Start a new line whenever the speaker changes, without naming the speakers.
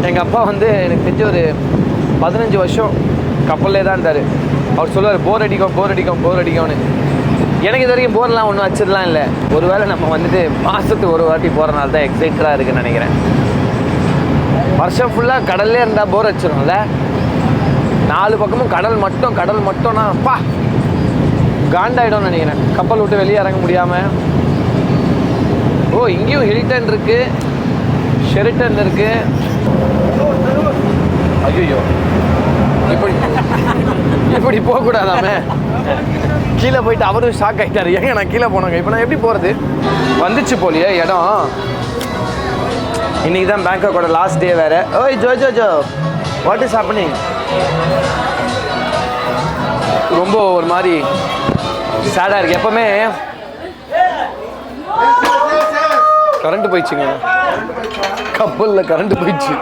எங்கள் அப்பா வந்து எனக்கு தெரிஞ்ச ஒரு 15 வருஷம் கப்பல்லே தான் இருந்தார். அவர் சொல்லுவார் போர் அடிக்கும்னு. எனக்கு இது வரைக்கும் போர்லாம் ஒன்றும் வச்சதுலாம் இல்லை. ஒருவேளை நம்ம வந்துட்டு மாதத்துக்கு ஒரு வாட்டி போகிறனால தான் எக்ஸைட்டடாக இருக்குன்னு நினைக்கிறேன். வருஷம் ஃபுல்லாக கடல்லே இருந்தால் போர் வச்சிரும்ல. 4 பக்கமும் கடல் மட்டும்னா அப்பா காண்டாயிடும்னு நினைக்கிறேன். கப்பல் விட்டு வெளியே இறங்க முடியாமல். ஓ, இங்கேயும் ஹில்டன் இருக்குது, ஷெரிட்டன் இருக்குது. ஐயோ, இப்படி போகக்கூடாதாமே. கீழே போயிட்டு அவரும் ஷாக் ஆகிட்டாரு. ஏங்க நான் கீழே போனாங்க, இப்போ நான் எப்படி போகிறது? வந்துச்சு போலியே இடம். இன்னைக்கு தான் பேங்காக்கோட லாஸ்ட் டே வேறு. ஓய் ஜோ வாட் இஸ் ஹேப்பனிங்? ரொம்ப ஒரு மாதிரி சேடாக இருக்குது. எப்போவுமே கரண்ட் போயிடுச்சுங்க, கப்பலில் கரண்ட் போயிடுச்சு.